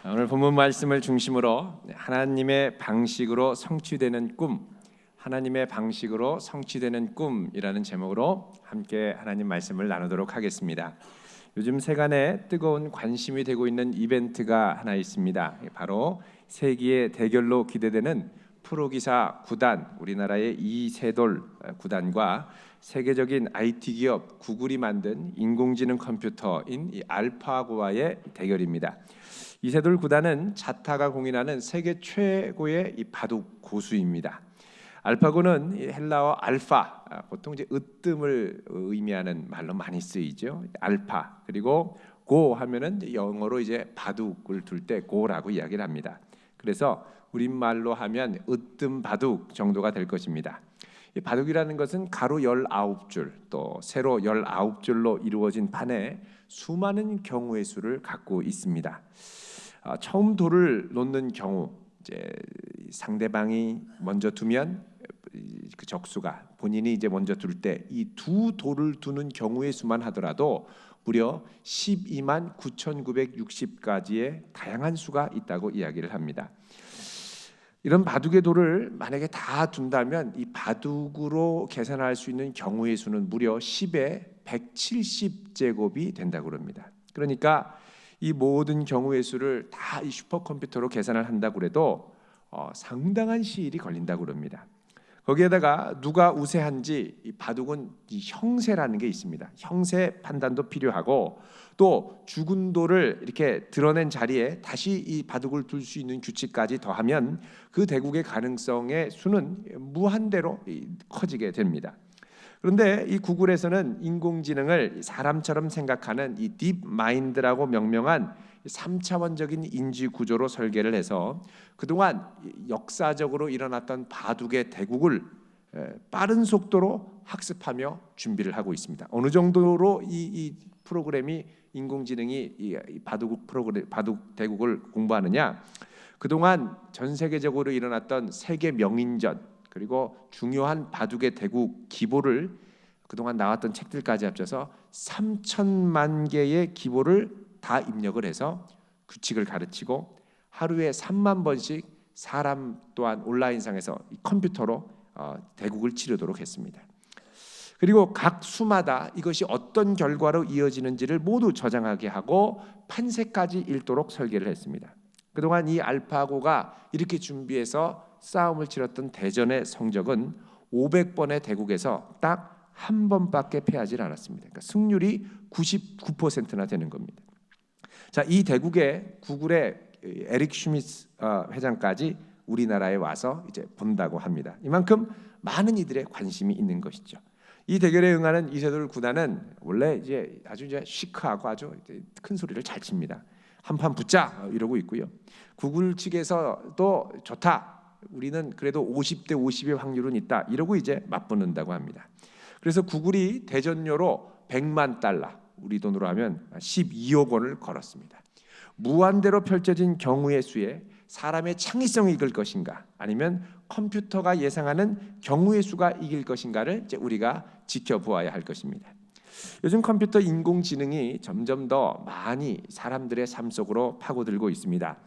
오늘 본문 말씀을 중심으로 하나님의 방식으로 성취되는 꿈, 하나님의 방식으로 성취되는 꿈이라는 제목으로 함께 하나님 말씀을 나누도록 하겠습니다. 요즘 세간에 뜨거운 관심이 되고 있는 이벤트가 하나 있습니다. 바로 세기의 대결로 기대되는 프로기사 9단, 우리나라의 이세돌 9단과 세계적인 IT 기업 구글이 만든 인공지능 컴퓨터인 이 알파고와의 대결입니다. 이세돌 9단은 자타가 공인하는 세계 최고의 이 바둑 고수입니다. 알파고는 헬라어 알파, 보통 이제 으뜸을 의미하는 말로 많이 쓰이죠. 알파. 그리고 고 하면은 영어로 이제 바둑을 둘 때 고라고 이야기를 합니다. 그래서 우리말로 하면 으뜸 바둑 정도가 될 것입니다. 이 바둑이라는 것은 가로 19줄, 또 세로 19줄로 이루어진 판에 수많은 경우의 수를 갖고 있습니다. 처음 돌을 놓는 경우, 이제 상대방이 먼저 두면 그 적수가 본인이 이제 먼저 둘 때 이 두 돌을 두는 경우의 수만 하더라도 무려 12만 9,960가지의 다양한 수가 있다고 이야기를 합니다. 이런 바둑의 돌을 만약에 다 둔다면 이 바둑으로 계산할 수 있는 경우의 수는 무려 10의 170제곱이 된다고 합니다. 그러니까 이 모든 경우의 수를 다 이 슈퍼컴퓨터로 계산을 한다고 해도 상당한 시일이 걸린다고 합니다. 거기에다가 누가 우세한지 이 바둑은 이 형세라는 게 있습니다. 형세 판단도 필요하고 또 죽은 돌을 이렇게 드러낸 자리에 다시 이 바둑을 둘 수 있는 규칙까지 더하면 그 대국의 가능성의 수는 무한대로 커지게 됩니다. 그런데 이 구글에서는 인공지능을 사람처럼 생각하는 이 딥마인드라고 명명한 3차원적인 인지 구조로 설계를 해서 그동안 역사적으로 일어났던 바둑의 대국을 빠른 속도로 학습하며 준비를 하고 있습니다. 어느 정도로 이 프로그램이 인공지능이 이 바둑 대국을 공부하느냐? 그동안 전 세계적으로 일어났던 세계 명인전 그리고 중요한 바둑의 대국 기보를 그동안 나왔던 책들까지 합쳐서 3천만 개의 기보를 다 입력을 해서 규칙을 가르치고 하루에 3만 번씩 사람 또한 온라인상에서 컴퓨터로 대국을 치르도록 했습니다. 그리고 각 수마다 이것이 어떤 결과로 이어지는지를 모두 저장하게 하고 판세까지 읽도록 설계를 했습니다. 그동안 이 알파고가 이렇게 준비해서 싸움을 치렀던 대전의 성적은 500번의 대국에서 딱 한 번밖에 패하지 않았습니다. 그러니까 승률이 99%나 되는 겁니다. 자, 이 대국에 구글의 에릭 슈미스 회장까지 우리나라에 와서 이제 본다고 합니다. 이만큼 많은 이들의 관심이 있는 것이죠. 이 대결에 응하는 이세돌 9단은 원래 이제 아주 이제 시크하고 아주 큰 소리를 잘 칩니다. 한판 붙자 이러고 있고요. 구글 측에서도 좋다. 우리는 그래도 50대 50의 확률은 있다. 이러고 이제 맞붙는다고 합니다. 그래서 구글이 대전료로 100만 달러, 우리 돈으로 하면 12억 원을 걸었습니다. 무한대로 펼쳐진 경우의 수에 사람의 창의성이 이길 것인가, 아니면 컴퓨터가 예상하는 경우의 수가 이길 것인가를 이제 우리가 지켜보아야 할 것입니다. 요즘 컴퓨터 인공지능이 점점 더 많이 사람들의 삶 속으로 파고들고 있습니다.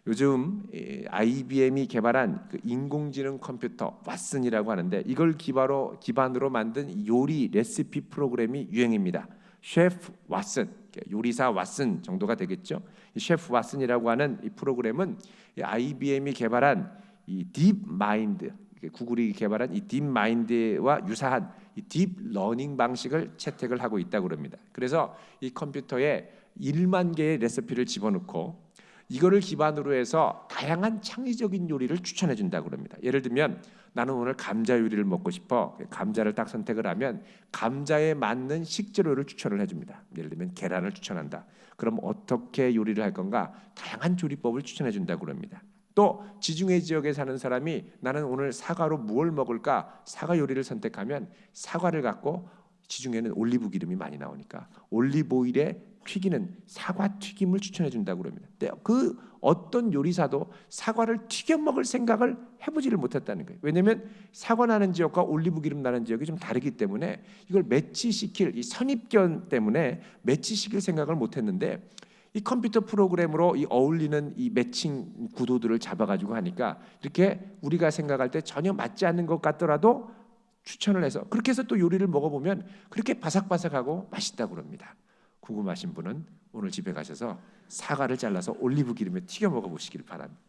요즘 IBM이 개발한 그 인공지능 컴퓨터 왓슨이라고 하는데 이걸 기반으로 만든 요리 레시피 프로그램이 유행입니다. 셰프 왓슨, 요리사 왓슨 정도가 되겠죠. 이 셰프 왓슨이라고 하는 이 프로그램은 IBM이 개발한 이 딥마인드, 구글이 개발한 이 딥마인드와 유사한 이 딥러닝 방식을 채택을 하고 있다고 합니다. 그래서 이 컴퓨터에 1만 개의 레시피를 집어넣고 이거를 기반으로 해서 다양한 창의적인 요리를 추천해 준다고 합니다. 예를 들면 나는 오늘 감자 요리를 먹고 싶어. 감자를 딱 선택을 하면 감자에 맞는 식재료를 추천을 해줍니다. 예를 들면 계란을 추천한다. 그럼 어떻게 요리를 할 건가? 다양한 조리법을 추천해 준다고 합니다. 또 지중해 지역에 사는 사람이 나는 오늘 사과로 무엇을 먹을까? 사과 요리를 선택하면 사과를 갖고 지중해는 올리브 기름이 많이 나오니까 올리브 오일에 튀기는 사과 튀김을 추천해 준다고 합니다. 그 어떤 요리사도 사과를 튀겨 먹을 생각을 해보지를 못했다는 거예요. 왜냐하면 사과 나는 지역과 올리브 기름 나는 지역이 좀 다르기 때문에 이걸 매치시킬 이 선입견 때문에 매치시킬 생각을 못했는데 이 컴퓨터 프로그램으로 이 어울리는 이 매칭 구도들을 잡아가지고 하니까 이렇게 우리가 생각할 때 전혀 맞지 않는 것 같더라도 추천을 해서 그렇게 해서 또 요리를 먹어보면 그렇게 바삭바삭하고 맛있다고 그럽니다. 궁금하신 분은 오늘 집에 가셔서 사과를 잘라서 올리브 기름에 튀겨 먹어보시길 바랍니다.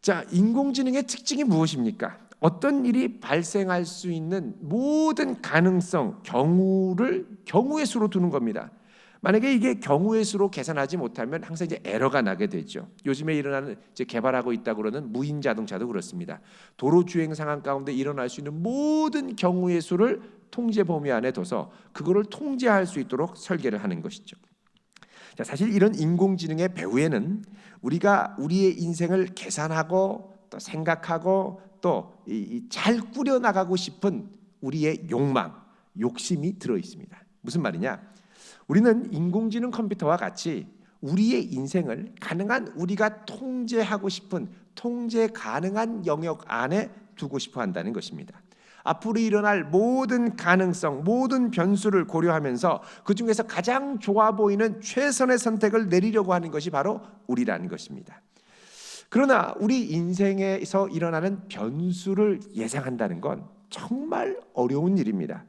자, 인공지능의 특징이 무엇입니까? 어떤 일이 발생할 수 있는 모든 가능성, 경우의 수로 두는 겁니다. 만약에 이게 경우의 수로 계산하지 못하면 항상 이제 에러가 나게 되죠. 요즘에 일어나는 이제 개발하고 있다고 그러는 무인 자동차도 그렇습니다. 도로 주행 상황 가운데 일어날 수 있는 모든 경우의 수를 통제 범위 안에 둬서 그거를 통제할 수 있도록 설계를 하는 것이죠. 자, 사실 이런 인공지능의 배후에는 우리가 우리의 인생을 계산하고 또 생각하고 또 잘 꾸려나가고 싶은 우리의 욕망, 욕심이 들어 있습니다. 무슨 말이냐? 우리는 인공지능 컴퓨터와 같이 우리의 인생을 가능한 우리가 통제하고 싶은 통제 가능한 영역 안에 두고 싶어 한다는 것입니다. 앞으로 일어날 모든 가능성, 모든 변수를 고려하면서 그 중에서 가장 좋아 보이는 최선의 선택을 내리려고 하는 것이 바로 우리라는 것입니다. 그러나 우리 인생에서 일어나는 변수를 예상한다는 건 정말 어려운 일입니다.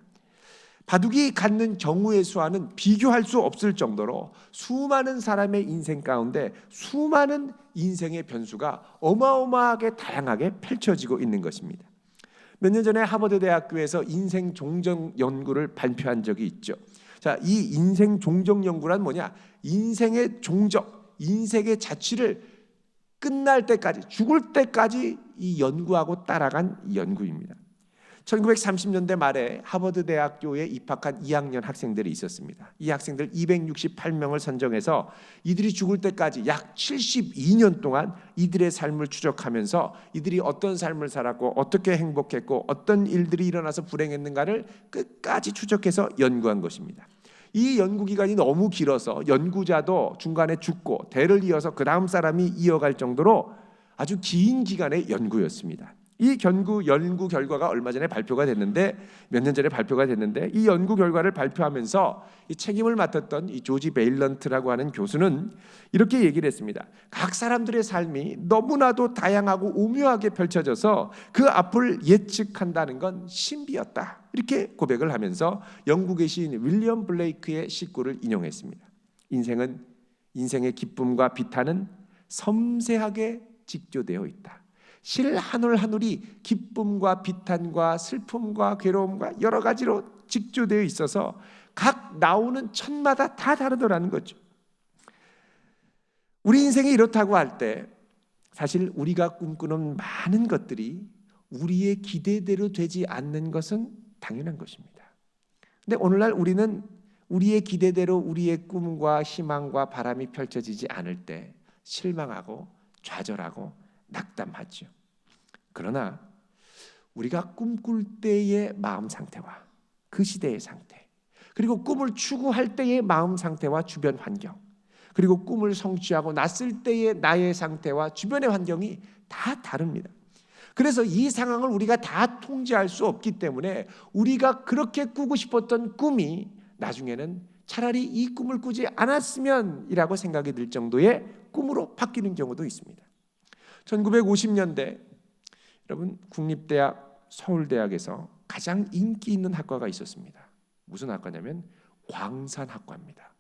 바둑이 갖는 경우의 수와는 비교할 수 없을 정도로 수많은 사람의 인생 가운데 수많은 인생의 변수가 어마어마하게 다양하게 펼쳐지고 있는 것입니다. 몇 년 전에 하버드 대학교에서 인생 종정 연구를 발표한 적이 있죠. 자, 이 인생 종정 연구란 뭐냐? 인생의 종적, 인생의 자취를 끝날 때까지, 죽을 때까지 이 연구하고 따라간 연구입니다. 1930년대 말에 하버드 대학교에 입학한 2학년 학생들이 있었습니다. 이 학생들 268명을 선정해서 이들이 죽을 때까지 약 72년 동안 이들의 삶을 추적하면서 이들이 어떤 삶을 살았고 어떻게 행복했고 어떤 일들이 일어나서 불행했는가를 끝까지 추적해서 연구한 것입니다. 이 연구 기간이 너무 길어서 연구자도 중간에 죽고 대를 이어서 그 다음 사람이 이어갈 정도로 아주 긴 기간의 연구였습니다. 이 연구 결과가 얼마 전에 발표가 됐는데 몇 년 전에 발표가 됐는데 이 연구 결과를 발표하면서 이 책임을 맡았던 이 조지 베일런트라고 하는 교수는 이렇게 얘기를 했습니다. 각 사람들의 삶이 너무나도 다양하고 오묘하게 펼쳐져서 그 앞을 예측한다는 건 신비였다. 이렇게 고백을 하면서 영국의 시인 윌리엄 블레이크의 시구를 인용했습니다. 인생의 기쁨과 비탄은 섬세하게 직조되어 있다. 실 한 올 한 올이 기쁨과 비탄과 슬픔과 괴로움과 여러 가지로 직조되어 있어서 각 나오는 천마다 다 다르더라는 거죠. 우리 인생이 이렇다고 할 때 사실 우리가 꿈꾸는 많은 것들이 우리의 기대대로 되지 않는 것은 당연한 것입니다. 근데 오늘날 우리는 우리의 기대대로 우리의 꿈과 희망과 바람이 펼쳐지지 않을 때 실망하고 좌절하고 낙담하죠. 그러나 우리가 꿈꿀 때의 마음 상태와 그 시대의 상태, 그리고 꿈을 추구할 때의 마음 상태와 주변 환경, 그리고 꿈을 성취하고 났을 때의 나의 상태와 주변의 환경이 다 다릅니다. 그래서 이 상황을 우리가 다 통제할 수 없기 때문에 우리가 그렇게 꾸고 싶었던 꿈이 나중에는 차라리 이 꿈을 꾸지 않았으면 이라고 생각이 들 정도의 꿈으로 바뀌는 경우도 있습니다. 1950년대 여러분 국립대학 서울대학에서 가장 인기 있는 학과가 있었습니다. 무슨 학과냐면 광산학과입니다.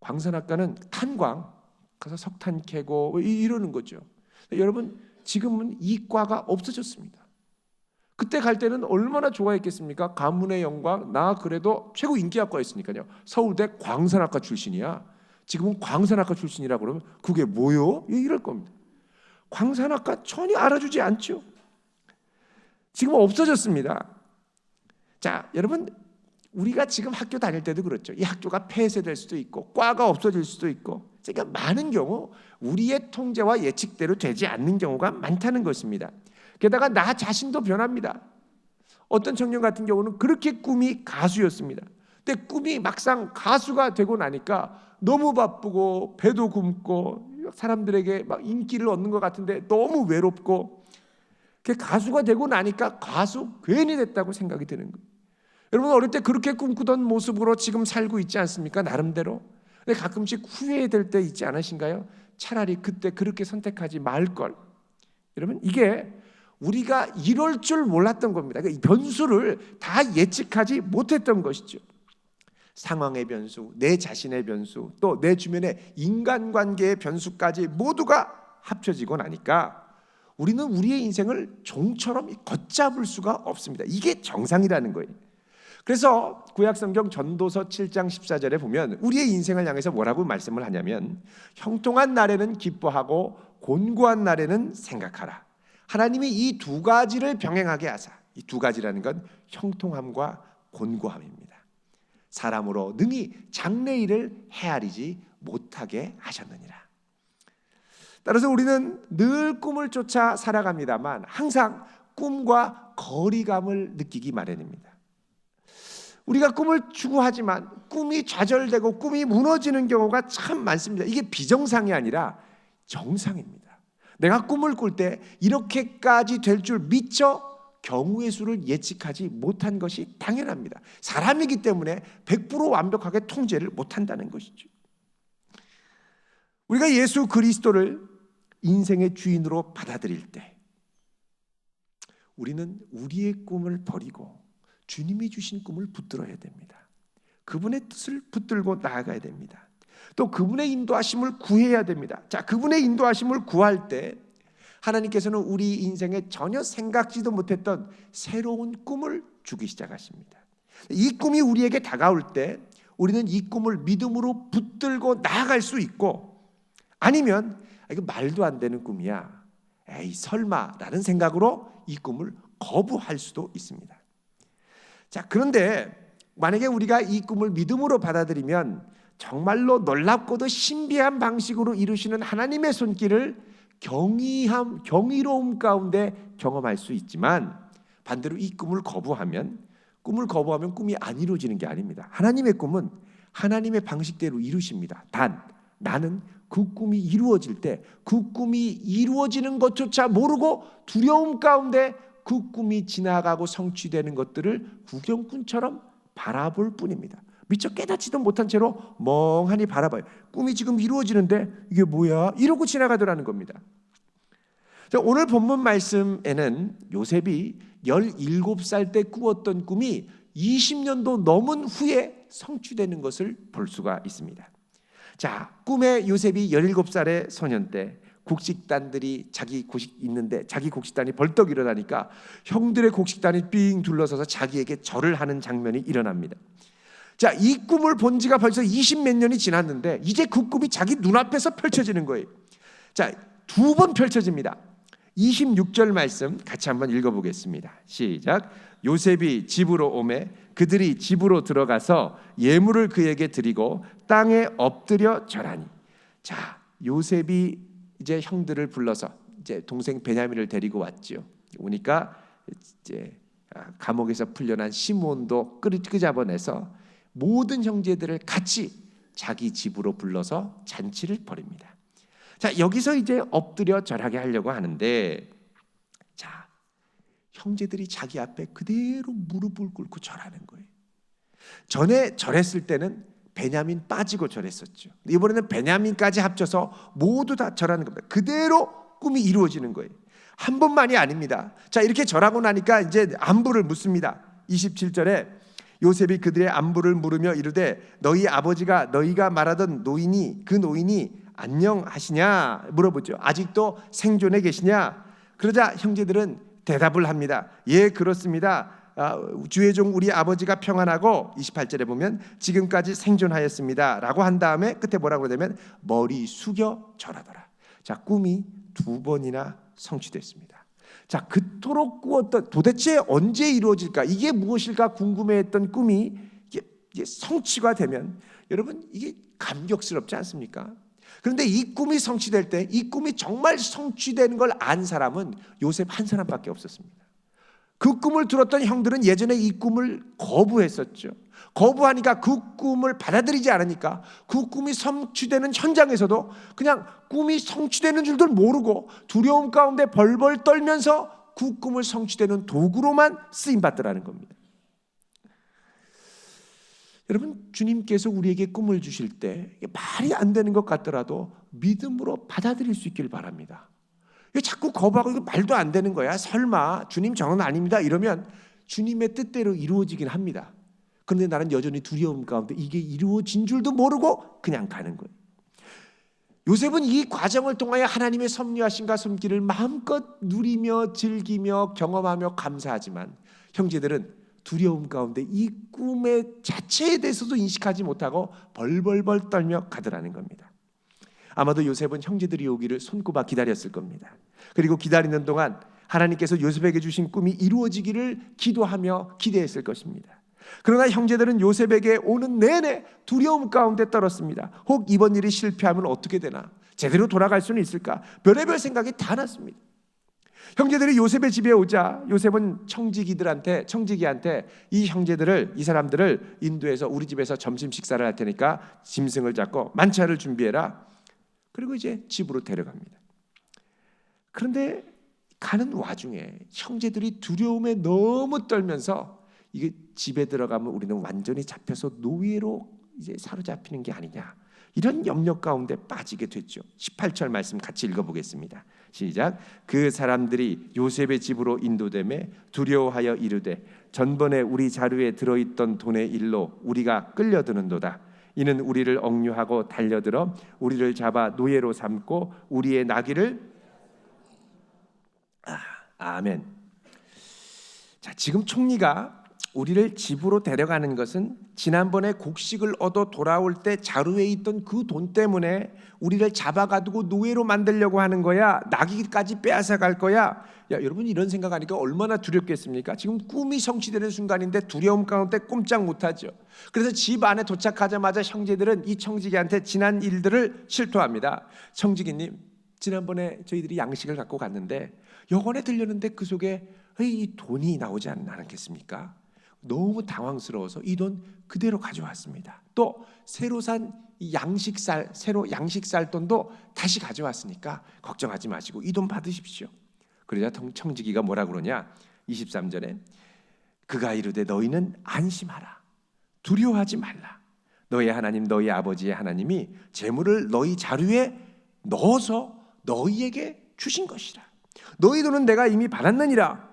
광산학과는 탄광 가서 석탄 캐고 이러는 거죠. 여러분 지금은 이 과가 없어졌습니다. 그때 갈 때는 얼마나 좋아했겠습니까? 가문의 영광, 나 그래도 최고 인기학과였으니까요. 서울대 광산학과 출신이야. 지금은 광산학과 출신이라 그러면 그게 뭐요? 이럴 겁니다. 광산학과 전혀 알아주지 않죠. 지금 없어졌습니다. 자, 여러분 우리가 지금 학교 다닐 때도 그렇죠. 이 학교가 폐쇄될 수도 있고 과가 없어질 수도 있고 그러니까 많은 경우 우리의 통제와 예측대로 되지 않는 경우가 많다는 것입니다. 게다가 나 자신도 변합니다. 어떤 청년 같은 경우는 그렇게 꿈이 가수였습니다. 근데 꿈이 막상 가수가 되고 나니까 너무 바쁘고 배도 굶고 사람들에게 막 인기를 얻는 것 같은데 너무 외롭고 가수가 되고 나니까 가수 괜히 됐다고 생각이 드는 거예요. 여러분 어릴 때 그렇게 꿈꾸던 모습으로 지금 살고 있지 않습니까? 나름대로. 근데 가끔씩 후회될 때 있지 않으신가요? 차라리 그때 그렇게 선택하지 말걸. 여러분 이게 우리가 이럴 줄 몰랐던 겁니다. 이 변수를 다 예측하지 못했던 것이죠. 상황의 변수, 내 자신의 변수, 또 내 주변의 인간관계의 변수까지 모두가 합쳐지고 나니까 우리는 우리의 인생을 종처럼 걷잡을 수가 없습니다. 이게 정상이라는 거예요. 그래서 구약성경 전도서 7장 14절에 보면 우리의 인생을 향해서 뭐라고 말씀을 하냐면 형통한 날에는 기뻐하고 곤고한 날에는 생각하라. 하나님이 이 두 가지를 병행하게 하사, 이 두 가지라는 건 형통함과 곤고함입니다. 사람으로 능히 장래일을 헤아리지 못하게 하셨느니라. 따라서 우리는 늘 꿈을 쫓아 살아갑니다만 항상 꿈과 거리감을 느끼기 마련입니다. 우리가 꿈을 추구하지만 꿈이 좌절되고 꿈이 무너지는 경우가 참 많습니다. 이게 비정상이 아니라 정상입니다. 내가 꿈을 꿀 때 이렇게까지 될 줄 미처 경우의 수를 예측하지 못한 것이 당연합니다. 사람이기 때문에 100% 완벽하게 통제를 못한다는 것이죠. 우리가 예수 그리스도를 인생의 주인으로 받아들일 때 우리는 우리의 꿈을 버리고 주님이 주신 꿈을 붙들어야 됩니다. 그분의 뜻을 붙들고 나아가야 됩니다. 또 그분의 인도하심을 구해야 됩니다. 자, 그분의 인도하심을 구할 때 하나님께서는 우리 인생에 전혀 생각지도 못했던 새로운 꿈을 주기 시작하십니다. 이 꿈이 우리에게 다가올 때 우리는 이 꿈을 믿음으로 붙들고 나아갈 수 있고, 아니면 이거 말도 안 되는 꿈이야, 에이 설마라는 생각으로 이 꿈을 거부할 수도 있습니다. 자, 그런데 만약에 우리가 이 꿈을 믿음으로 받아들이면 정말로 놀랍고도 신비한 방식으로 이루시는 하나님의 손길을 경이로움 가운데 경험할 수 있지만, 반대로 이 꿈을 거부하면 꿈이 안 이루어지는 게 아닙니다. 하나님의 꿈은 하나님의 방식대로 이루십니다. 단 나는 그 꿈이 이루어질 때 그 꿈이 이루어지는 것조차 모르고 두려움 가운데 그 꿈이 지나가고 성취되는 것들을 구경꾼처럼 바라볼 뿐입니다. 미처 깨닫지도 못한 채로 멍하니 바라봐요. 꿈이 지금 이루어지는데 이게 뭐야? 이러고 지나가더라는 겁니다. 자, 오늘 본문 말씀에는 요셉이 17살 때 꾸었던 꿈이 20년도 넘은 후에 성취되는 것을 볼 수가 있습니다. 자, 꿈에 요셉이 17살의 소년 때 곡식단들이 자기 곡식 있는데 자기 곡식단이 벌떡 일어나니까 형들의 곡식단이 삥 둘러서서 자기에게 절을 하는 장면이 일어납니다. 자, 이 꿈을 본 지가 벌써 20몇 년이 지났는데 이제 그 꿈이 자기 눈앞에서 펼쳐지는 거예요. 자, 두 번 펼쳐집니다. 26절 말씀 같이 한번 읽어보겠습니다. 시작. 요셉이 집으로 오매 그들이 집으로 들어가서 예물을 그에게 드리고 땅에 엎드려 절하니. 자, 요셉이 이제 형들을 불러서 이제 동생 베냐민을 데리고 왔죠. 오니까 이제 감옥에서 풀려난 시몬도 끄잡아내서 모든 형제들을 같이 자기 집으로 불러서 잔치를 벌입니다. 자, 여기서 이제 엎드려 절하게 하려고 하는데, 자, 형제들이 자기 앞에 그대로 무릎을 꿇고 절하는 거예요. 전에 절했을 때는 베냐민 빠지고 절했었죠. 이번에는 베냐민까지 합쳐서 모두 다 절하는 겁니다. 그대로 꿈이 이루어지는 거예요. 한 번만이 아닙니다. 자, 이렇게 절하고 나니까 이제 안부를 묻습니다. 27절에 요셉이 그들의 안부를 물으며 이르되 너희 아버지가 너희가 말하던 노인이 그 노인이 안녕하시냐 물어보죠. 아직도 생존해 계시냐? 그러자 형제들은 대답을 합니다. 예, 그렇습니다. 주의 종 우리 아버지가 평안하고, 28절에 보면 지금까지 생존하였습니다 라고 한 다음에 끝에 뭐라고 그러냐면 머리 숙여 절하더라. 자, 꿈이 두 번이나 성취됐습니다. 자, 그토록 꾸었던, 도대체 언제 이루어질까, 이게 무엇일까 궁금해했던 꿈이 이게 성취가 되면 여러분 이게 감격스럽지 않습니까? 그런데 이 꿈이 성취될 때, 이 꿈이 정말 성취되는 걸 안 사람은 요셉 한 사람밖에 없었습니다. 그 꿈을 들었던 형들은 예전에 이 꿈을 거부했었죠. 거부하니까, 그 꿈을 받아들이지 않으니까 그 꿈이 성취되는 현장에서도 그냥 꿈이 성취되는 줄도 모르고 두려움 가운데 벌벌 떨면서 그 꿈을 성취되는 도구로만 쓰임받더라는 겁니다. 여러분, 주님께서 우리에게 꿈을 주실 때 말이 안 되는 것 같더라도 믿음으로 받아들일 수 있길 바랍니다. 자꾸 거부하고 이거 말도 안 되는 거야, 설마 주님 저는 아닙니다 이러면 주님의 뜻대로 이루어지긴 합니다. 그런데 나는 여전히 두려움 가운데 이게 이루어진 줄도 모르고 그냥 가는 거예요. 요셉은 이 과정을 통하여 하나님의 섭리하심과 손길을 마음껏 누리며 즐기며 경험하며 감사하지만 형제들은 두려움 가운데 이 꿈의 자체에 대해서도 인식하지 못하고 벌벌벌 떨며 가더라는 겁니다. 아마도 요셉은 형제들이 오기를 손꼽아 기다렸을 겁니다. 그리고 기다리는 동안 하나님께서 요셉에게 주신 꿈이 이루어지기를 기도하며 기대했을 것입니다. 그러나 형제들은 요셉에게 오는 내내 두려움 가운데 떨었습니다. 혹 이번 일이 실패하면 어떻게 되나? 제대로 돌아갈 수는 있을까? 별의별 생각이 다 났습니다. 형제들이 요셉의 집에 오자 요셉은 청지기한테 이 사람들을 인도해서 우리 집에서 점심 식사를 할 테니까 짐승을 잡고 만차를 준비해라. 그리고 이제 집으로 데려갑니다. 그런데 가는 와중에 형제들이 두려움에 너무 떨면서 이게 집에 들어가면 우리는 완전히 잡혀서 노예로 이제 사로잡히는 게 아니냐, 이런 염려 가운데 빠지게 됐죠. 18절 말씀 같이 읽어보겠습니다. 시작. 그 사람들이 요셉의 집으로 인도되매 두려워하여 이르되 전번에 우리 자루에 들어있던 돈의 일로 우리가 끌려드는도다. 이는 우리를 억류하고 달려들어 우리를 잡아 노예로 삼고 우리의 나귀를 아멘. 자, 지금 총리가 우리를 집으로 데려가는 것은 지난번에 곡식을 얻어 돌아올 때 자루에 있던 그 돈 때문에 우리를 잡아가지고 노예로 만들려고 하는 거야, 나귀까지 빼앗아 갈 거야. 야, 여러분 이런 생각하니까 얼마나 두렵겠습니까? 지금 꿈이 성취되는 순간인데 두려움 가운데 꼼짝 못하죠. 그래서 집 안에 도착하자마자 형제들은 이 청지기한테 지난 일들을 실토합니다. 청지기님, 지난번에 저희들이 양식을 갖고 갔는데 여관에 들렸는데 그 속에 이 돈이 나오지 않겠습니까? 너무 당황스러워서 이 돈 그대로 가져왔습니다. 또 새로 산 양식살 돈도 다시 가져왔으니까 걱정하지 마시고 이 돈 받으십시오. 그러자 청지기가 뭐라 그러냐? 23절에 그가 이르되 너희는 안심하라, 두려워하지 말라. 너희 하나님 너희 아버지의 하나님이 재물을 너희 자루에 넣어서 너희에게 주신 것이라. 너희 돈은 내가 이미 받았느니라.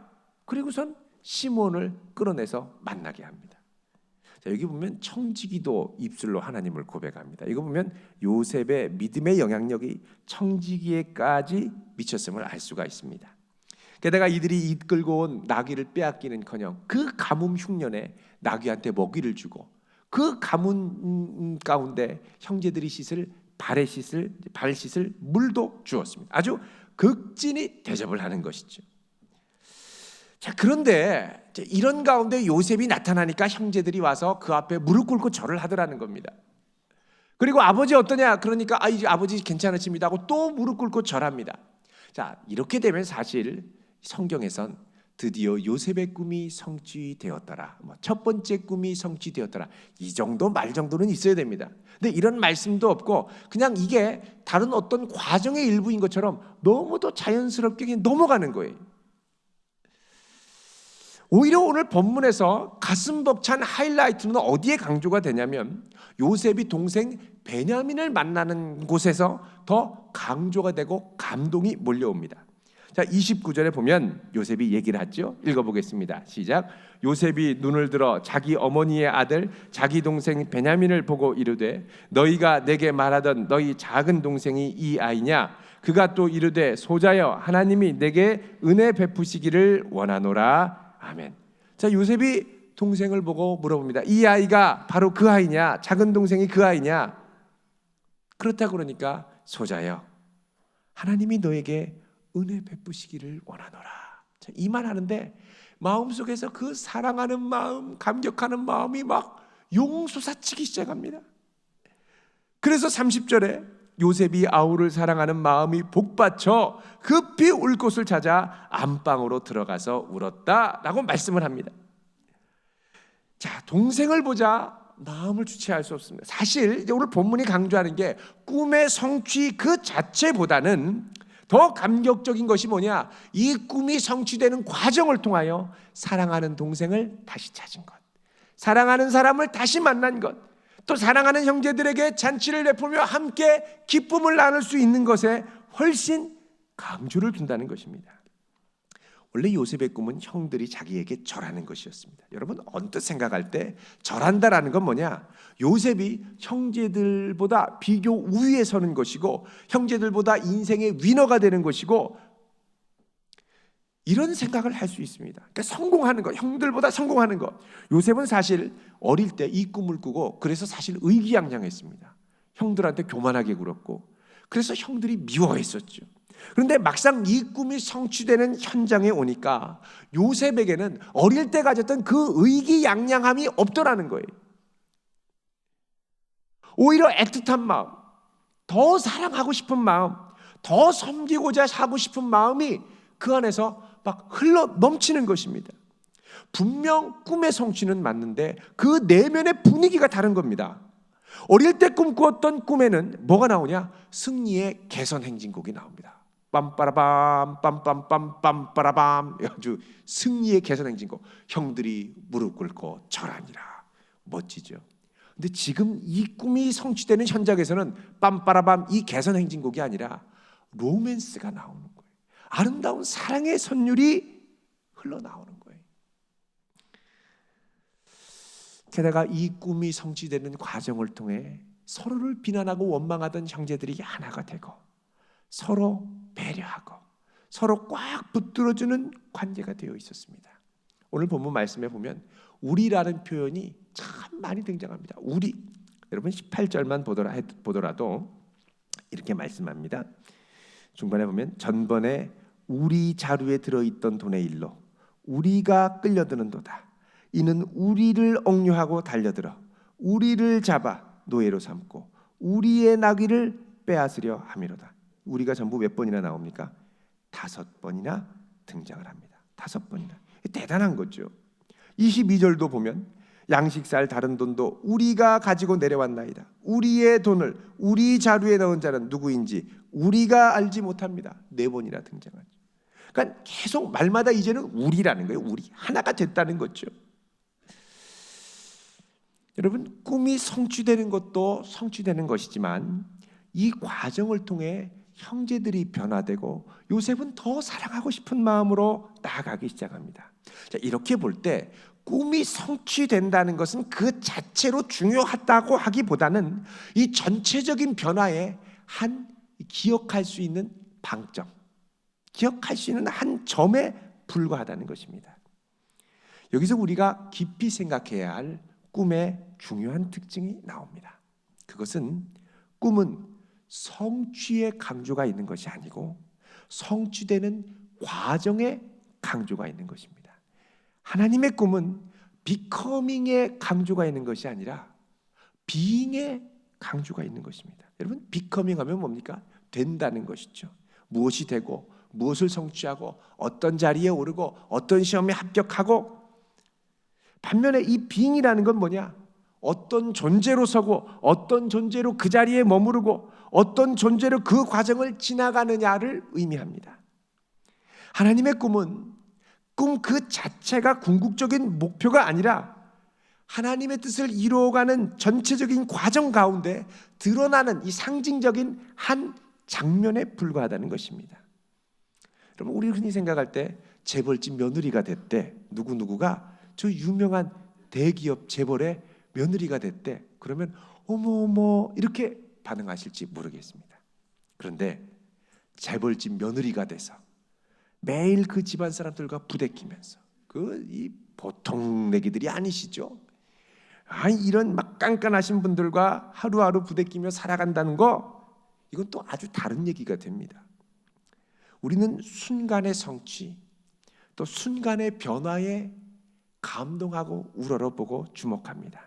그리고선 시몬을 끌어내서 만나게 합니다. 자, 여기 보면 청지기도 입술로 하나님을 고백합니다. 이거 보면 요셉의 믿음의 영향력이 청지기에까지 미쳤음을 알 수가 있습니다. 게다가 이들이 이끌고 온 나귀를 빼앗기는커녕 그 가뭄 흉년에 나귀한테 먹이를 주고 그 가뭄 가운데 형제들이 발 씻을 물도 주었습니다. 아주 극진히 대접을 하는 것이죠. 자, 그런데 이런 가운데 요셉이 나타나니까 형제들이 와서 그 앞에 무릎 꿇고 절을 하더라는 겁니다. 그리고 아버지 어떠냐? 그러니까 이제 아버지 괜찮으십니다 하고 또 무릎 꿇고 절합니다. 자, 이렇게 되면 사실 성경에선 드디어 요셉의 꿈이 성취되었더라, 첫 번째 꿈이 성취되었더라, 이 정도 말 정도는 있어야 됩니다. 근데 이런 말씀도 없고 그냥 이게 다른 어떤 과정의 일부인 것처럼 너무도 자연스럽게 그냥 넘어가는 거예요. 오히려 오늘 본문에서 가슴 벅찬 하이라이트는 어디에 강조가 되냐면 요셉이 동생 베냐민을 만나는 곳에서 더 강조가 되고 감동이 몰려옵니다. 자, 29절에 보면 요셉이 얘기를 하죠. 읽어보겠습니다. 시작. 요셉이 눈을 들어 자기 어머니의 아들 자기 동생 베냐민을 보고 이르되 너희가 내게 말하던 너희 작은 동생이 이 아이냐? 그가 또 이르되 소자여 하나님이 내게 은혜 베푸시기를 원하노라. 아멘. 자, 요셉이 동생을 보고 물어봅니다. 이 아이가 바로 그 아이냐? 작은 동생이 그 아이냐? 그렇다 그러니까 소자여 하나님이 너에게 은혜 베푸시기를 원하노라. 이 말 하는데 마음속에서 그 사랑하는 마음, 감격하는 마음이 막 용솟아치기 시작합니다. 그래서 30절에 요셉이 아우를 사랑하는 마음이 복받쳐 급히 울 곳을 찾아 안방으로 들어가서 울었다라고 말씀을 합니다. 자, 동생을 보자 마음을 주체할 수 없습니다. 사실 오늘 본문이 강조하는 게 꿈의 성취 그 자체보다는 더 감격적인 것이 뭐냐? 이 꿈이 성취되는 과정을 통하여 사랑하는 동생을 다시 찾은 것, 사랑하는 사람을 다시 만난 것, 또 사랑하는 형제들에게 잔치를 베풀며 함께 기쁨을 나눌 수 있는 것에 훨씬 강조를 둔다는 것입니다. 원래 요셉의 꿈은 형들이 자기에게 절하는 것이었습니다. 여러분 언뜻 생각할 때 절한다라는 건 뭐냐? 요셉이 형제들보다 비교 우위에 서는 것이고 형제들보다 인생의 위너가 되는 것이고 이런 생각을 할 수 있습니다. 그러니까 성공하는 것, 형들보다 성공하는 것. 요셉은 사실 어릴 때 이 꿈을 꾸고 그래서 사실 의기양양했습니다. 형들한테 교만하게 굴었고 그래서 형들이 미워했었죠. 그런데 막상 이 꿈이 성취되는 현장에 오니까 요셉에게는 어릴 때 가졌던 그 의기양양함이 없더라는 거예요. 오히려 애틋한 마음, 더 사랑하고 싶은 마음, 더 섬기고자 하고 싶은 마음이 그 안에서 막 흘러 넘치는 것입니다. 분명 꿈의 성취는 맞는데 그 내면의 분위기가 다른 겁니다. 어릴 때 꿈꾸었던 꿈에는 뭐가 나오냐? 승리의 개선 행진곡이 나옵니다. 빰빠라밤 빰빰빰 빰빠라밤. 아주 승리의 개선 행진곡. 형들이 무릎 꿇고 절하니라. 멋지죠. 근데 지금 이 꿈이 성취되는 현장에서는 빰빠라밤 이 개선 행진곡이 아니라 로맨스가 나오는 거예요. 아름다운 사랑의 선율이 흘러나오는 거예요. 게다가 이 꿈이 성취되는 과정을 통해 서로를 비난하고 원망하던 형제들이 하나가 되고 서로 배려하고 서로 꽉 붙들어주는 관계가 되어 있었습니다. 오늘 본문 말씀에 보면 우리라는 표현이 참 많이 등장합니다. 우리. 여러분 18절만 보더라도 이렇게 말씀합니다. 중간에 보면 전번에 우리 자루에 들어있던 돈의 일로 우리가 끌려드는도다. 이는 우리를 억류하고 달려들어 우리를 잡아 노예로 삼고 우리의 나귀를 빼앗으려 함이로다. 우리가 전부 몇 번이나 나옵니까? 5번이나 등장을 합니다. 5번이나. 대단한 거죠. 22절도 보면 양식살 다른 돈도 우리가 가지고 내려왔나이다. 우리의 돈을 우리 자루에 넣은 자는 누구인지 우리가 알지 못합니다. 4번이나 등장하죠. 그러니까 계속 말마다 이제는 우리라는 거예요. 우리. 하나가 됐다는 거죠. 여러분 꿈이 성취되는 것도 성취되는 것이지만 이 과정을 통해 형제들이 변화되고 요셉은 더 사랑하고 싶은 마음으로 나아가기 시작합니다. 자, 이렇게 볼 때 꿈이 성취된다는 것은 그 자체로 중요하다고 하기보다는 이 전체적인 변화에 한 기억할 수 있는 방점, 기억할 수 있는 한 점에 불과하다는 것입니다. 여기서 우리가 깊이 생각해야 할 꿈의 중요한 특징이 나옵니다. 그것은 꿈은 성취의 강조가 있는 것이 아니고 성취되는 과정에 강조가 있는 것입니다. 하나님의 꿈은 비커밍의 강조가 있는 것이 아니라 비잉의 강조가 있는 것입니다. 여러분 비커밍 하면 뭡니까? 된다는 것이죠. 무엇이 되고 무엇을 성취하고 어떤 자리에 오르고 어떤 시험에 합격하고 반면에 이 비잉이라는 건 뭐냐? 어떤 존재로 서고 어떤 존재로 그 자리에 머무르고 어떤 존재로 그 과정을 지나가느냐를 의미합니다. 하나님의 꿈은 꿈 그 자체가 궁극적인 목표가 아니라 하나님의 뜻을 이루어가는 전체적인 과정 가운데 드러나는 이 상징적인 한 장면에 불과하다는 것입니다. 여러분 우리 흔히 생각할 때 재벌집 며느리가 됐대. 누구누구가 저 유명한 대기업 재벌의 며느리가 됐대. 그러면 어머 이렇게 반응하실지 모르겠습니다. 그런데 재벌집 며느리가 돼서 매일 그 집안 사람들과 부대끼면서 이 보통 내기들이 아니시죠. 이런 막 깐깐하신 분들과 하루하루 부대끼며 살아간다는 거 이건 또 아주 다른 얘기가 됩니다. 우리는 순간의 성취 또 순간의 변화에 감동하고 우러러보고 주목합니다.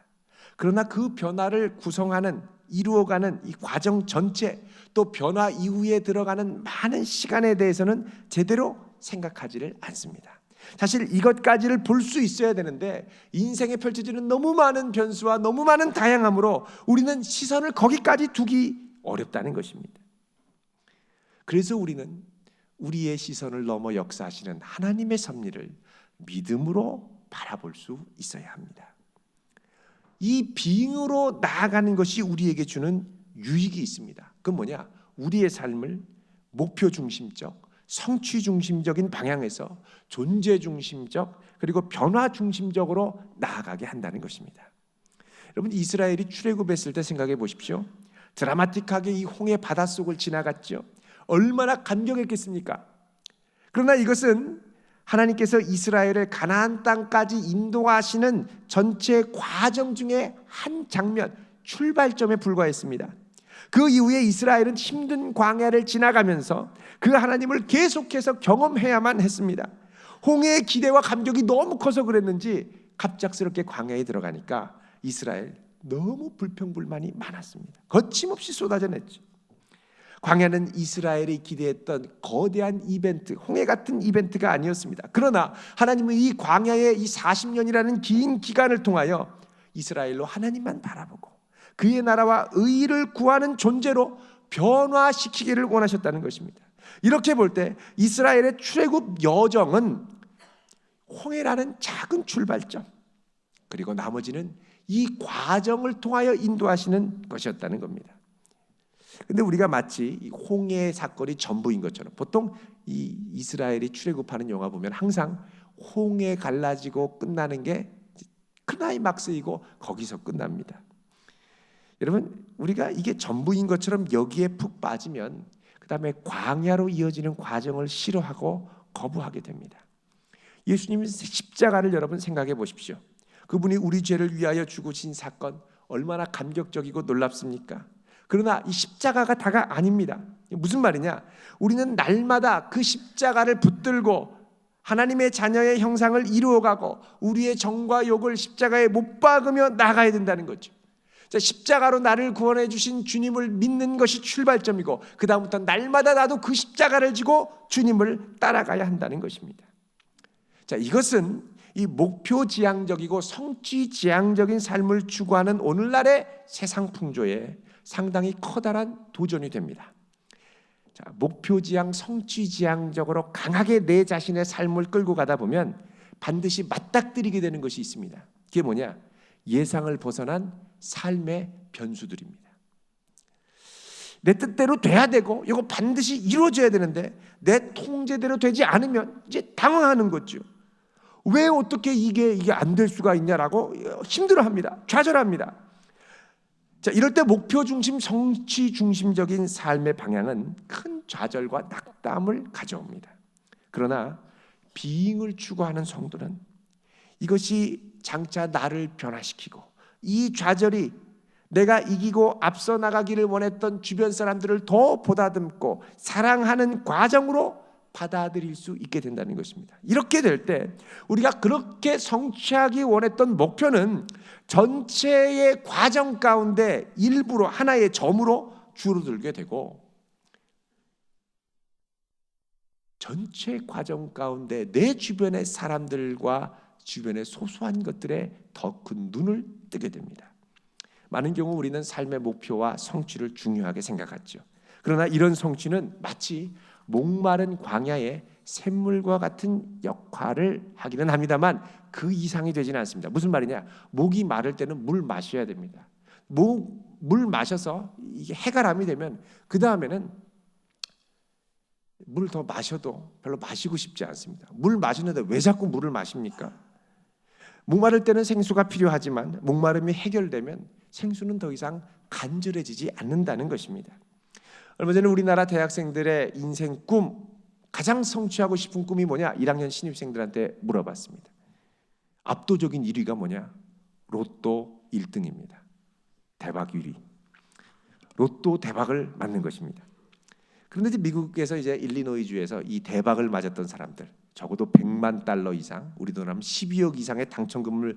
그러나 그 변화를 구성하는 이루어가는 이 과정 전체 또 변화 이후에 들어가는 많은 시간에 대해서는 제대로 생각하지를 않습니다. 사실 이것까지를 볼 수 있어야 되는데 인생에 펼쳐지는 너무 많은 변수와 너무 많은 다양함으로 우리는 시선을 거기까지 두기 어렵다는 것입니다. 그래서 우리는 우리의 시선을 넘어 역사하시는 하나님의 섭리를 믿음으로 바라볼 수 있어야 합니다. 이 빙으로 나아가는 것이 우리에게 주는 유익이 있습니다. 그건 뭐냐? 우리의 삶을 목표 중심적, 성취 중심적인 방향에서 존재 중심적 그리고 변화 중심적으로 나아가게 한다는 것입니다. 여러분, 이스라엘이 출애굽했을 때 생각해 보십시오. 드라마틱하게 이 홍해 바닷속을 지나갔죠. 얼마나 감격했겠습니까? 그러나 이것은 하나님께서 이스라엘을 가나안 땅까지 인도하시는 전체 과정 중에 한 장면, 출발점에 불과했습니다. 그 이후에 이스라엘은 힘든 광야를 지나가면서 그 하나님을 계속해서 경험해야만 했습니다. 홍해의 기대와 감격이 너무 커서 그랬는지 갑작스럽게 광야에 들어가니까 이스라엘 너무 불평불만이 많았습니다. 거침없이 쏟아져냈죠. 광야는 이스라엘이 기대했던 거대한 이벤트, 홍해 같은 이벤트가 아니었습니다. 그러나 하나님은 이 광야의 이 40년이라는 긴 기간을 통하여 이스라엘로 하나님만 바라보고 그의 나라와 의를 구하는 존재로 변화시키기를 원하셨다는 것입니다. 이렇게 볼 때 이스라엘의 출애굽 여정은 홍해라는 작은 출발점, 그리고 나머지는 이 과정을 통하여 인도하시는 것이었다는 겁니다. 근데 우리가 마치 이 홍해 사건이 전부인 것처럼, 보통 이 이스라엘이 출애굽하는 영화 보면 항상 홍해 갈라지고 끝나는 게 클라이막스이고 거기서 끝납니다. 여러분, 우리가 이게 전부인 것처럼 여기에 푹 빠지면 그 다음에 광야로 이어지는 과정을 싫어하고 거부하게 됩니다. 예수님의 십자가를 여러분 생각해 보십시오. 그분이 우리 죄를 위하여 죽으신 사건 얼마나 감격적이고 놀랍습니까? 그러나 이 십자가가 다가 아닙니다. 무슨 말이냐? 우리는 날마다 그 십자가를 붙들고 하나님의 자녀의 형상을 이루어가고 우리의 정과 욕을 십자가에 못 박으며 나가야 된다는 거죠. 십자가로 나를 구원해 주신 주님을 믿는 것이 출발점이고 그 다음부터 날마다 나도 그 십자가를 지고 주님을 따라가야 한다는 것입니다. 자, 이것은 이 목표지향적이고 성취지향적인 삶을 추구하는 오늘날의 세상 풍조에 상당히 커다란 도전이 됩니다. 자, 목표지향, 성취지향적으로 강하게 내 자신의 삶을 끌고 가다 보면 반드시 맞닥뜨리게 되는 것이 있습니다. 그게 뭐냐? 예상을 벗어난 삶의 변수들입니다. 내 뜻대로 돼야 되고 이거 반드시 이루어져야 되는데 내 통제대로 되지 않으면 이제 당황하는 거죠. 왜 어떻게 이게 안 될 수가 있냐라고 힘들어합니다. 좌절합니다. 자, 이럴 때 목표 중심, 성취 중심적인 삶의 방향은 큰 좌절과 낙담을 가져옵니다. 그러나 비잉을 추구하는 성도는 이것이 장차 나를 변화시키고 이 좌절이 내가 이기고 앞서 나가기를 원했던 주변 사람들을 더 보다듬고 사랑하는 과정으로 받아들일 수 있게 된다는 것입니다. 이렇게 될 때 우리가 그렇게 성취하기 원했던 목표는 전체의 과정 가운데 일부로 하나의 점으로 줄어들게 되고 전체 과정 가운데 내 주변의 사람들과 주변의 소소한 것들에 더 큰 눈을 뜨게 됩니다. 많은 경우 우리는 삶의 목표와 성취를 중요하게 생각하죠. 그러나 이런 성취는 마치 목마른 광야에 샘물과 같은 역할을 하기는 합니다만 그 이상이 되지는 않습니다. 무슨 말이냐? 목이 마를 때는 물 마셔야 됩니다. 물 마셔서 이게 해가람이 되면 그 다음에는 물 더 마셔도 별로 마시고 싶지 않습니다. 물 마시는데 왜 자꾸 물을 마십니까? 목마를 때는 생수가 필요하지만 목마름이 해결되면 생수는 더 이상 간절해지지 않는다는 것입니다. 얼마 전에 우리나라 대학생들의 인생 꿈, 가장 성취하고 싶은 꿈이 뭐냐? 1학년 신입생들한테 물어봤습니다. 압도적인 1위가 뭐냐? 로또 1등입니다. 대박 1위. 로또 대박을 맞는 것입니다. 그런데 이제 미국에서 이제 일리노이주에서 이 대박을 맞았던 사람들, 적어도 100만 달러 이상, 우리 돈으로 하면 12억 이상의 당첨금을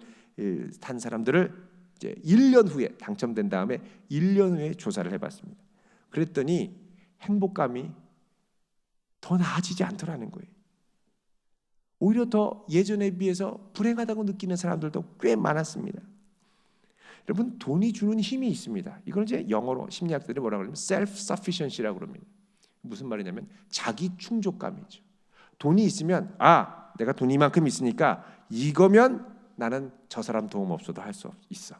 탄 사람들을 이제 1년 후에 당첨된 다음에 1년 후에 조사를 해봤습니다. 그랬더니 행복감이 더 나아지지 않더라는 거예요. 오히려 더 예전에 비해서 불행하다고 느끼는 사람들도 꽤 많았습니다. 여러분, 돈이 주는 힘이 있습니다. 이걸 이제 영어로 심리학들이 뭐라고 하냐면 self-sufficiency라고 합니다. 무슨 말이냐면 자기 충족감이죠. 돈이 있으면 내가 돈이 만큼 있으니까 이거면 나는 저 사람 도움 없어도 할 수 있어.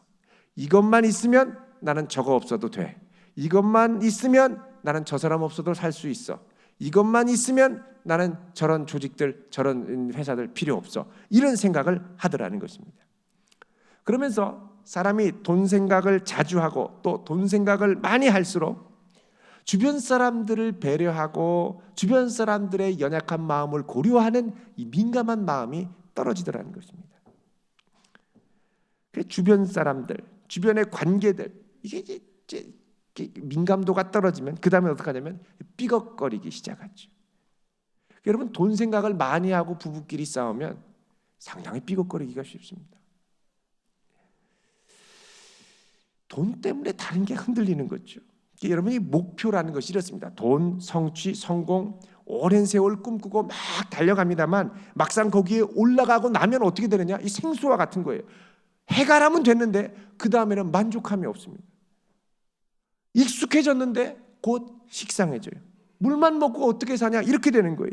이것만 있으면 나는 저거 없어도 돼. 이것만 있으면 나는 저 사람 없어도 살 수 있어. 이것만 있으면 나는 저런 조직들, 저런 회사들 필요 없어. 이런 생각을 하더라는 것입니다. 그러면서 사람이 돈 생각을 자주 하고 또 돈 생각을 많이 할수록 주변 사람들을 배려하고 주변 사람들의 연약한 마음을 고려하는 이 민감한 마음이 떨어지더라는 것입니다. 주변 사람들, 주변의 관계들, 이게 이제 민감도가 떨어지면 그 다음에 어떻게 하냐면 삐걱거리기 시작하죠. 여러분, 돈 생각을 많이 하고 부부끼리 싸우면 상당히 삐걱거리기가 쉽습니다. 돈 때문에 다른 게 흔들리는 거죠. 여러분이 목표라는 것이 이렇습니다. 돈, 성취, 성공, 오랜 세월 꿈꾸고 막 달려갑니다만 막상 거기에 올라가고 나면 어떻게 되느냐? 이 생수와 같은 거예요. 해가라면 됐는데 그 다음에는 만족함이 없습니다. 익숙해졌는데 곧 식상해져요. 물만 먹고 어떻게 사냐? 이렇게 되는 거예요.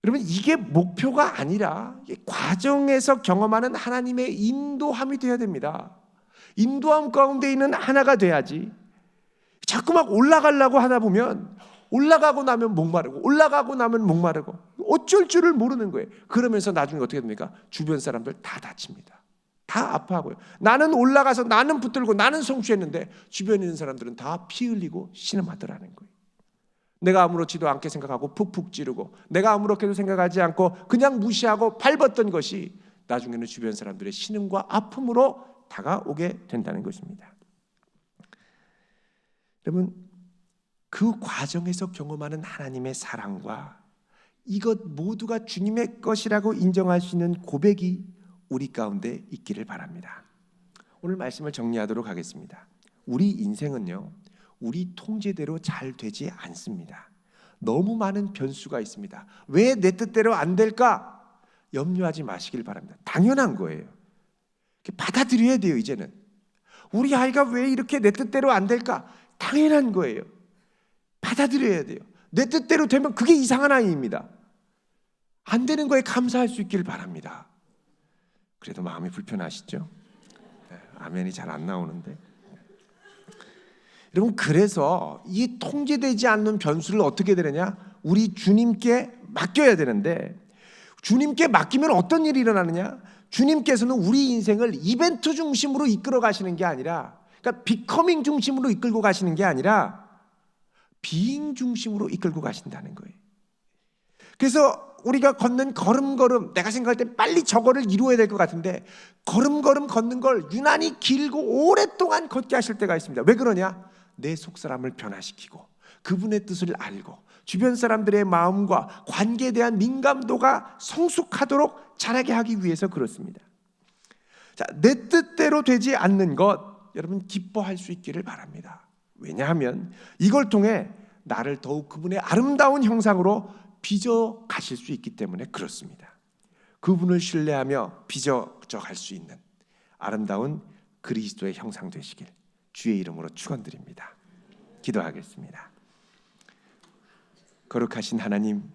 여러분, 이게 목표가 아니라 과정에서 경험하는 하나님의 인도함이 되어야 됩니다. 인도함 가운데 있는 하나가 돼야지. 자꾸 막 올라가려고 하다 보면 올라가고 나면 목마르고 올라가고 나면 목마르고 어쩔 줄을 모르는 거예요. 그러면서 나중에 어떻게 됩니까? 주변 사람들 다 다칩니다. 다 아파하고요. 나는 올라가서 나는 붙들고 나는 성취했는데 주변에 있는 사람들은 다 피 흘리고 신음하더라는 거예요. 내가 아무렇지도 않게 생각하고 푹푹 찌르고 내가 아무렇게도 생각하지 않고 그냥 무시하고 밟았던 것이 나중에는 주변 사람들의 신음과 아픔으로 다가오게 된다는 것입니다. 여러분, 그 과정에서 경험하는 하나님의 사랑과 이것 모두가 주님의 것이라고 인정할 수 있는 고백이 우리 가운데 있기를 바랍니다. 오늘 말씀을 정리하도록 하겠습니다. 우리 인생은요, 우리 통제대로 잘 되지 않습니다. 너무 많은 변수가 있습니다. 왜 내 뜻대로 안 될까? 염려하지 마시길 바랍니다. 당연한 거예요. 받아들여야 돼요. 이제는 우리 아이가 왜 이렇게 내 뜻대로 안 될까? 당연한 거예요. 받아들여야 돼요. 내 뜻대로 되면 그게 이상한 아이입니다. 안 되는 거에 감사할 수 있길 바랍니다. 그래도 마음이 불편하시죠? 네, 아멘이 잘 안 나오는데. 여러분, 그래서 이 통제되지 않는 변수를 어떻게 되느냐? 우리 주님께 맡겨야 되는데, 주님께 맡기면 어떤 일이 일어나느냐? 주님께서는 우리 인생을 이벤트 중심으로 이끌어 가시는 게 아니라, 그러니까 비커밍 중심으로 이끌고 가시는 게 아니라 비잉 중심으로 이끌고 가신다는 거예요. 그래서 우리가 걷는 걸음걸음, 내가 생각할 때 빨리 저거를 이루어야 될 것 같은데 걸음걸음 걷는 걸 유난히 길고 오랫동안 걷게 하실 때가 있습니다. 왜 그러냐? 내 속사람을 변화시키고 그분의 뜻을 알고 주변 사람들의 마음과 관계에 대한 민감도가 성숙하도록 자라게 하기 위해서 그렇습니다. 자, 내 뜻대로 되지 않는 것, 여러분 기뻐할 수 있기를 바랍니다. 왜냐하면 이걸 통해 나를 더욱 그분의 아름다운 형상으로 빚어 가실 수 있기 때문에 그렇습니다. 그분을 신뢰하며 빚어져 갈 수 있는 아름다운 그리스도의 형상 되시길 주의 이름으로 축원드립니다. 기도하겠습니다. 거룩하신 하나님,